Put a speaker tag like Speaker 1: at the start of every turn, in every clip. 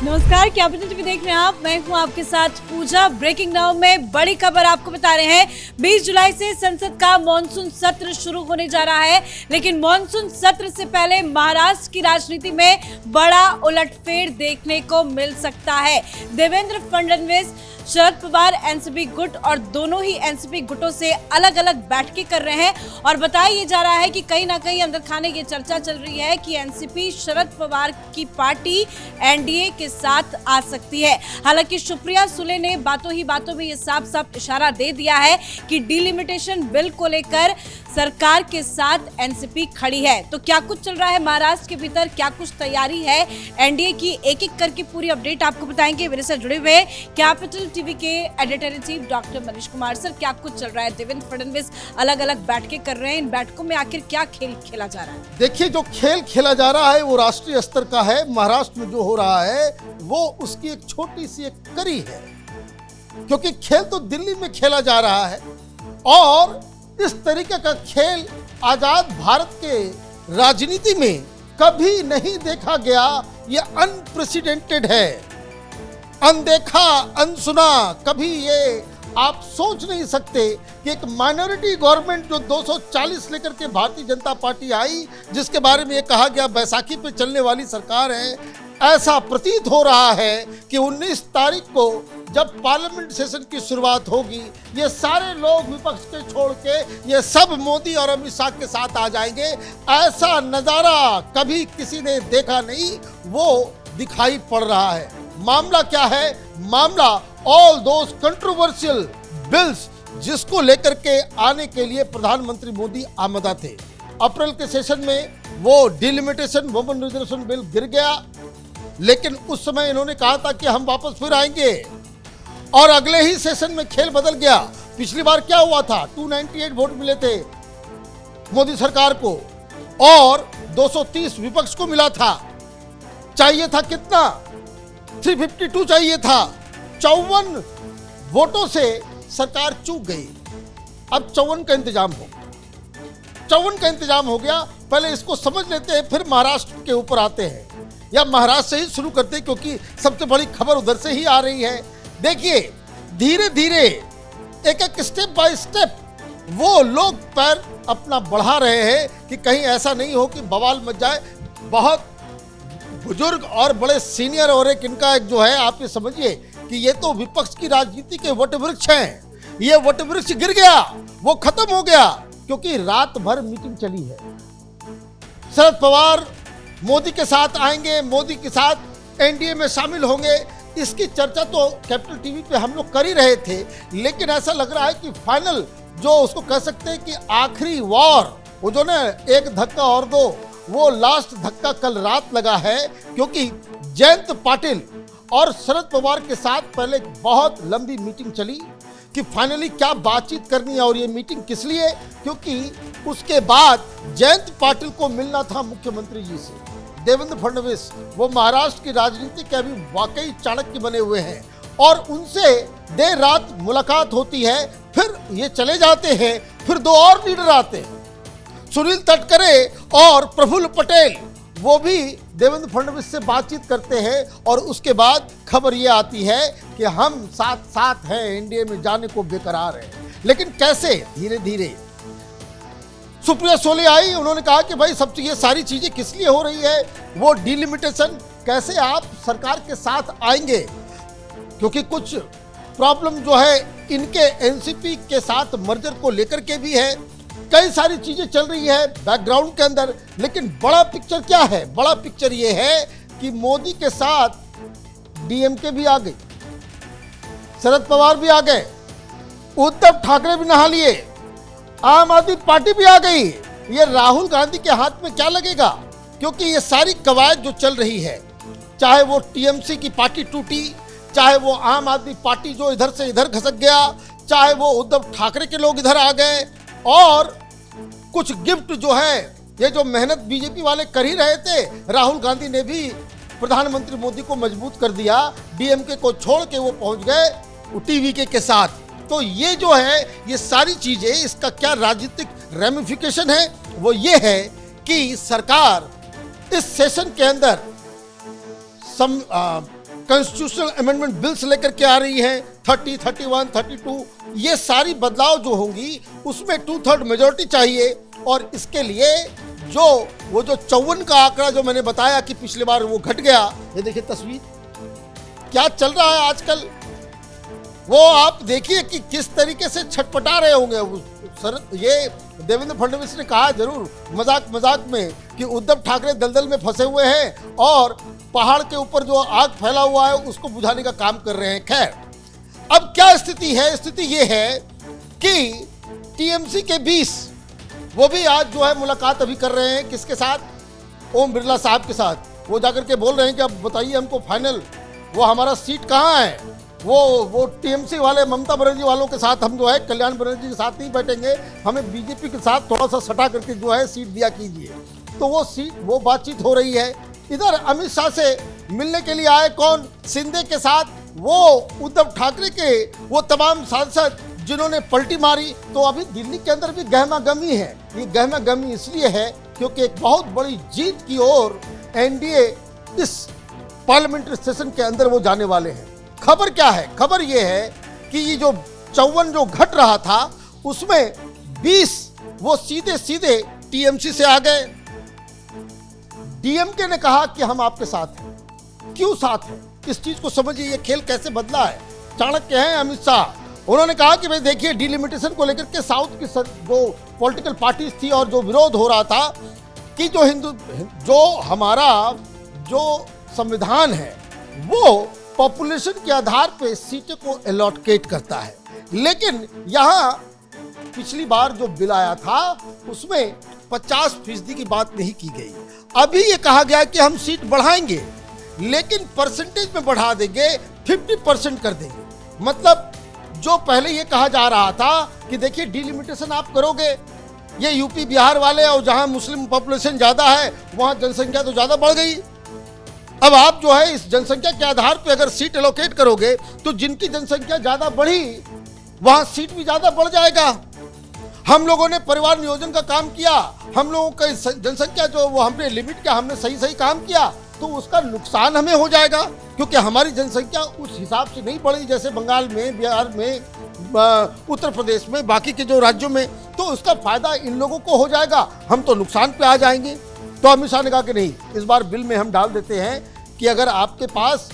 Speaker 1: नमस्कार, capital TV देख रहे हैं आप। मैं हूं आपके साथ पूजा। ब्रेकिंग नाउ में बड़ी खबर आपको बता रहे हैं। 20 जुलाई से संसद का मॉनसून सत्र शुरू होने जा रहा है, लेकिन मॉनसून सत्र से पहले महाराष्ट्र की राजनीति में बड़ा उलटफेर देखने को मिल सकता है। देवेंद्र फडणवीस, शरद पवार एनसीपी गुट और दोनों ही एनसीपी गुटों से अलग अलग बैठकें कर रहे हैं और बताया ये जा रहा है कि कहीं ना कहीं अंदर खाने ये चर्चा चल रही है कि एनसीपी शरद पवार की पार्टी एनडीए के साथ आ सकती है। हालांकि सुप्रिया सुले ने बातों ही बातों में ये साफ साफ इशारा दे दिया है कि डिलिमिटेशन बिल को लेकर सरकार के साथ एनसीपी खड़ी है। तो क्या कुछ चल रहा है महाराष्ट्र के भीतर, क्या कुछ तैयारी है एनडीए की, एक एक करके पूरी अपडेट आपको बताएंगे। मेरे साथ जुड़े हुए कैपिटल टीवी के editor in chief doctor Manish Kumar. Sir, क्या कुछ चल रहा है? देवेंद्र फडणवीस अलग अलग बैठकें कर रहे हैं, इन बैठकों में आखिर क्या खेल खेला जा रहा है?
Speaker 2: देखिए, जो खेल खेला जा रहा है वो राष्ट्रीय स्तर का है। महाराष्ट्र में जो हो रहा है वो उसकी एक छोटी सी एक कड़ी है, क्योंकि खेल तो दिल्ली में खेला जा रहा है और इस तरीके का खेल आजाद भारत के राजनीति में कभी नहीं देखा गया। ये अनप्रेसिडेंटेड है, अनदेखा, अनसुना। कभी ये आप सोच नहीं सकते कि एक माइनॉरिटी गवर्नमेंट जो 240 लेकर के भारतीय जनता पार्टी आई, जिसके बारे में ये कहा गया बैसाखी पे चलने वाली सरकार है, ऐसा प्रतीत हो रहा है कि 19 तारीख को जब पार्लियामेंट सेशन की शुरुआत होगी, ये सारे लोग विपक्ष के छोड़ के ये सब मोदी और अमित शाह के साथ आ जाएंगे। ऐसा नज़ारा कभी किसी ने देखा नहीं, वो दिखाई पड़ रहा है। मामला क्या है? मामला ऑल दोज कंट्रोवर्शियल बिल्स जिसको लेकर के आने के लिए प्रधानमंत्री मोदी आमदा थे। अप्रैल के सेशन में वो डिलिमिटेशन वुमेन रिजर्वेशन बिल गिर गया, लेकिन उस समय इन्होंने कहा था कि हम वापस फिर आएंगे और अगले ही सेशन में खेल बदल गया। पिछली बार क्या हुआ था? 298 वोट मिले थे मोदी सरकार को और 230 विपक्ष को मिला था। चाहिए था कितना? 352 चाहिए था। 54 वोटों से सरकार चूक गई। अब 54 का इंतजाम हो, 54 का इंतजाम हो गया। पहले इसको समझ लेते हैं, फिर महाराष्ट्र के ऊपर आते हैं, या महाराष्ट्र से ही शुरू करते हैं क्योंकि सबसे बड़ी खबर उधर से ही आ रही है। देखिए, धीरे धीरे एक एक स्टेप बाय स्टेप वो लोग पैर अपना बढ़ा रहे हैं कि कहीं ऐसा नहीं हो कि बवाल मच जाए। बहुत बुजुर्ग और बड़े सीनियर और एक इनका एक जो है, आप ये समझिए कि ये तो विपक्ष की राजनीति के वटवृक्ष हैं। ये वटवृक्ष गिर गया, वो खत्म हो गया, क्योंकि रात भर मीटिंग चली है। शरद पवार मोदी के साथ आएंगे, मोदी के साथ एनडीए में शामिल होंगे, इसकी चर्चा तो कैपिटल टीवी पे हम लोग कर ही रहे थे। लेकिन ऐसा लग रहा है कि फाइनल जो उसको कह सकते हैं कि आखिरी वॉर, वो जो ना एक धक्का और दो, वो लास्ट धक्का कल रात लगा है। क्योंकि जयंत पाटिल और शरद पवार के साथ पहले बहुत लंबी मीटिंग चली कि फाइनली क्या बातचीत करनी है और ये मीटिंग किस लिए, क्योंकि उसके बाद जयंत पाटिल को मिलना था मुख्यमंत्री जी से। देवेंद्र फडणवीस वो महाराष्ट्र की राजनीति के अभी वाकई चाणक्य बने हुए हैं और उनसे देर रात मुलाकात होती है। फिर ये चले जाते हैं, फिर दो और लीडर आते हैं, सुनील तटकरे और प्रफुल्ल पटेल, वो भी देवेंद्र फडणवीस से बातचीत करते हैं और उसके बाद खबर ये आती है कि हम साथ साथ हैं, एनडीए में जाने को बेकरार हैं। लेकिन कैसे? धीरे धीरे सुप्रिया सुले आई, उन्होंने कहा कि भाई सब ये सारी चीजें किस लिए हो रही है, वो डिलिमिटेशन कैसे आप सरकार के साथ आएंगे, क्योंकि कुछ प्रॉब्लम जो है इनके एनसीपी के साथ मर्जर को लेकर के भी है। कई सारी चीजें चल रही है बैकग्राउंड के अंदर। लेकिन बड़ा पिक्चर क्या है? बड़ा पिक्चर ये है कि मोदी के साथ डीएमके भी आ गई, शरद पवार भी आ गए, उद्धव ठाकरे भी नहा लिए, आम आदमी पार्टी भी आ गई। ये राहुल गांधी के हाथ में क्या लगेगा? क्योंकि ये सारी कवायद जो चल रही है, चाहे वो टीएमसी की पार्टी टूटी, चाहे वो आम आदमी पार्टी जो इधर से इधर खसक गया, चाहे वो उद्धव ठाकरे के लोग इधर आ गए, और कुछ गिफ्ट जो है, ये जो मेहनत बीजेपी वाले कर ही रहे थे, राहुल गांधी ने भी प्रधानमंत्री मोदी को मजबूत कर दिया। डीएमके को छोड़ के वो पहुंच गए टीवीके के साथ। तो ये जो है, ये सारी चीजें, इसका क्या राजनीतिक रेमिफिकेशन है, वो ये है कि सरकार इस सेशन के अंदर कॉन्स्टिट्यूशनल अमेंडमेंट बिल्स लेकर के आ रही हैं 30, 31, 32, ये सारी बदलाव जो होंगी उसमें 2/3 मेजोरिटी चाहिए। और इसके लिए जो 54 का आंकड़ा जो मैंने बताया कि पिछली बार वो घट गया, ये देखिए तस्वीर क्या चल रहा है आजकल, वो आप देखिए कि किस तरीके से छटपटा रहे होंगे। ये देवेंद्र फडणवीस ने कहा जरूर मजाक में कि उद्धव ठाकरे दलदल में फंसे हुए हैं और पहाड़ के ऊपर जो आग फैला हुआ है उसको बुझाने का काम कर रहे हैं। खैर, अब क्या स्थिति है? स्थिति ये है कि टीएमसी के 20 वो भी आज जो है मुलाकात अभी कर रहे हैं, किसके साथ? ओम बिरला साहब के साथ। वो जाकर के बोल रहे हैं कि अब बताइए हमको फाइनल वो हमारा सीट कहाँ है। वो टीएमसी वाले ममता बनर्जी वालों के साथ हम जो है कल्याण बनर्जी के साथ नहीं बैठेंगे, हमें बीजेपी के साथ थोड़ा सा सटा करके जो है सीट दिया कीजिए। तो वो बातचीत हो रही है। इधर अमित शाह से मिलने के लिए आए कौन? शिंदे के साथ वो उद्धव ठाकरे के वो तमाम सांसद जिन्होंने पलटी मारी। तो अभी दिल्ली के अंदर भी गहमा गहमी है। ये गहमा गहमी इसलिए है क्योंकि एक बहुत बड़ी जीत की ओर एनडीए इस पार्लियामेंट्री सेशन के अंदर वो जाने वाले हैं। खबर क्या है? खबर ये है कि ये जो 54 जो घट रहा था उसमें 20 वो सीधे टीएमसी से आ गए। डीएमके ने कहा कि हम आपके साथ हैं। क्यों साथ हैं? इस चीज को समझिए, ये खेल कैसे बदला है। चाणक्य हैं अमित शाह। उन्होंने कहा कि भाई देखिए, डिलिमिटेशन को लेकर के साउथ की जो पॉलिटिकल पार्टीज थी और जो विरोध हो रहा था कि जो हमारा जो संविधान है वो पॉपुलेशन के आधार पे सीटों को एलोकेट करता है, लेकिन यहाँ पिछली बार जो बिल आया था उसमें 50% की बात नहीं की गई। अभी ये कहा गया कि हम सीट बढ़ाएंगे, लेकिन परसेंटेज में बढ़ा देंगे, 50% कर देंगे। मतलब जो पहले ये कहा जा रहा था कि देखिए डिलिमिटेशन आप करोगे, ये यूपी बिहार वाले और जहां मुस्लिम पॉपुलेशन ज्यादा है वहां जनसंख्या तो ज्यादा बढ़ गई। अब आप जो है इस जनसंख्या के आधार पे अगर सीट एलोकेट करोगे तो जिनकी जनसंख्या ज्यादा बढ़ी वहां सीट भी ज्यादा बढ़ जाएगा। हम लोगों ने परिवार नियोजन का काम किया, हम लोगों का जनसंख्या जो वो हमने लिमिट किया, हमने सही काम किया, तो उसका नुकसान हमें हो जाएगा क्योंकि हमारी जनसंख्या उस हिसाब से नहीं बढ़ी जैसे बंगाल में, बिहार में, उत्तर प्रदेश में, बाकी के जो राज्यों में। तो उसका फायदा इन लोगों को हो जाएगा, हम तो नुकसान पे आ जाएंगे। तो अमित शाह ने कहा कि नहीं, इस बार बिल में हम डाल देते हैं कि अगर आपके पास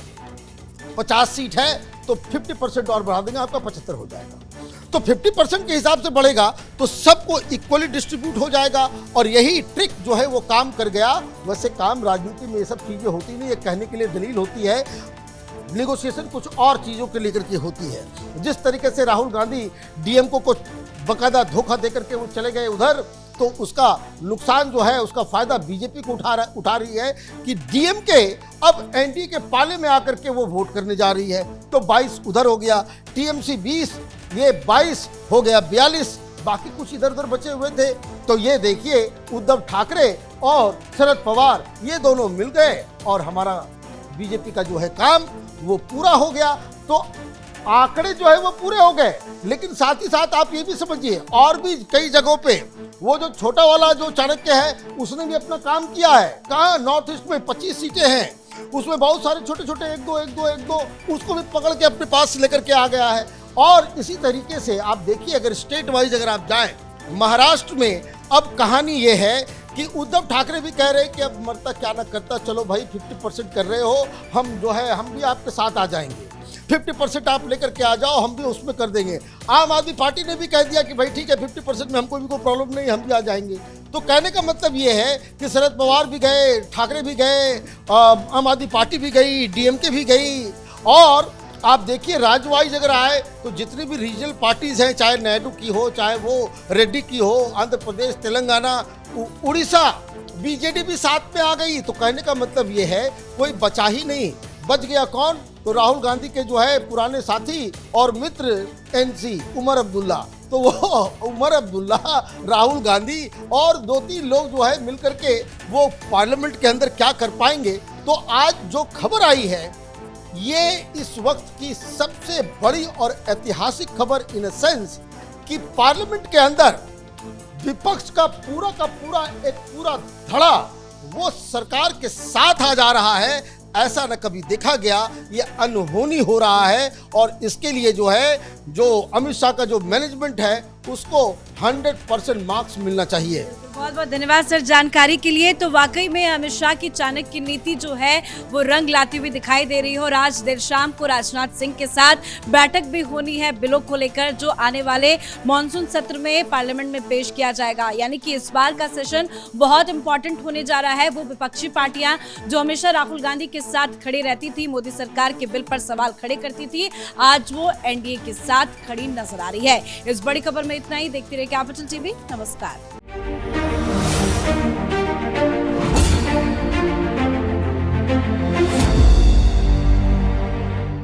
Speaker 2: 50 सीट है तो 50% और बढ़ा देंगे, आपका 75 हो जाएगा। तो 50% के हिसाब से बढ़ेगा तो सबको इक्वली डिस्ट्रीब्यूट हो जाएगा। और यही ट्रिक जो है वो काम कर गया। वैसे काम राजनीति में ये सब चीजें होती नहीं, ये कहने के लिए दलील होती है, नेगोशिएशन कुछ और चीजों के लेकर के होती है। जिस तरीके से राहुल गांधी डीएमके को बकायदा धोखा देकर के वो चले गए उधर, तो उसका नुकसान जो है उसका फायदा बीजेपी को उठा रही है कि डीएमके अब एनडीए के पाले में आकर के वो वोट करने जा रही है। तो 22 उधर हो गया, टीएमसी 20, ये 22 हो गया 42, बाकी कुछ इधर उधर बचे हुए थे। तो ये देखिए, उद्धव ठाकरे और शरद पवार ये दोनों मिल गए और हमारा बीजेपी का जो है काम वो पूरा हो गया। तो आंकड़े जो है वो पूरे हो गए, लेकिन साथ ही साथ आप ये भी समझिए और भी कई जगहों पे वो जो छोटा वाला जो चाणक्य है उसने भी अपना काम किया है। कहाँ? नॉर्थ ईस्ट में 25 सीटें हैं, उसमें बहुत सारे छोटे छोटे एक दो उसको भी पकड़ के अपने पास लेकर के आ गया है। और इसी तरीके से आप देखिए, अगर स्टेट वाइज अगर आप जाएं, महाराष्ट्र में अब कहानी ये है कि उद्धव ठाकरे भी कह रहे हैं कि अब मरता क्या ना करता, चलो भाई 50% कर रहे हो, हम जो है हम भी आपके साथ आ जाएंगे, 50% आप लेकर के आ जाओ, हम भी उसमें कर देंगे। आम आदमी पार्टी ने भी कह दिया कि भाई ठीक है 50% में हमको भी कोई प्रॉब्लम नहीं, हम भी आ जाएंगे। तो कहने का मतलब ये है कि शरद पवार भी गए, ठाकरे भी गए, आम आदमी पार्टी भी गई, डीएमके भी गई। और आप देखिए राज्य वाइज अगर आए तो जितनी भी रीजनल पार्टीज हैं, चाहे नायडू की हो, चाहे वो रेड्डी की हो, आंध्र प्रदेश, तेलंगाना, उड़ीसा, बीजेडी भी साथ में आ गई। तो कहने का मतलब ये है कोई बचा ही नहीं। बच गया कौन? तो राहुल गांधी के जो है पुराने साथी और मित्र एनसी उमर अब्दुल्ला। तो वो उमर अब्दुल्ला, राहुल गांधी और 2-3 लोग जो है मिलकर के वो पार्लियामेंट के अंदर क्या कर पाएंगे। तो आज जो खबर आई है ये इस वक्त की सबसे बड़ी और ऐतिहासिक खबर इन अ सेंस कि पार्लियामेंट के अंदर विपक्ष का पूरा एक पूरा धड़ा वो सरकार के साथ आ जा रहा है ऐसा न कभी देखा गया, ये अनहोनी हो रहा है। और इसके लिए जो है, जो अमित शाह का जो मैनेजमेंट है, उसको 100% मार्क्स मिलना चाहिए।
Speaker 1: बहुत बहुत धन्यवाद सर जानकारी के लिए। तो वाकई में अमित शाह की चाणक्य नीति जो है वो रंग लाती हुई दिखाई दे रही है और आज देर शाम को राजनाथ सिंह के साथ बैठक भी होनी है बिलों को लेकर, जो आने वाले मॉनसून सत्र में पार्लियामेंट में पेश किया जाएगा। यानी कि इस बार का सेशन बहुत इंपॉर्टेंट होने जा रहा है। वो विपक्षी पार्टियां जो हमेशा राहुल गांधी के साथ खड़ी रहती थी, मोदी सरकार के बिल पर सवाल खड़े करती थी, आज वो एनडीए के साथ खड़ी नजर आ रही है। इस बड़ी खबर में इतना ही। देखते रहिए कैपिटल टीवी। नमस्कार।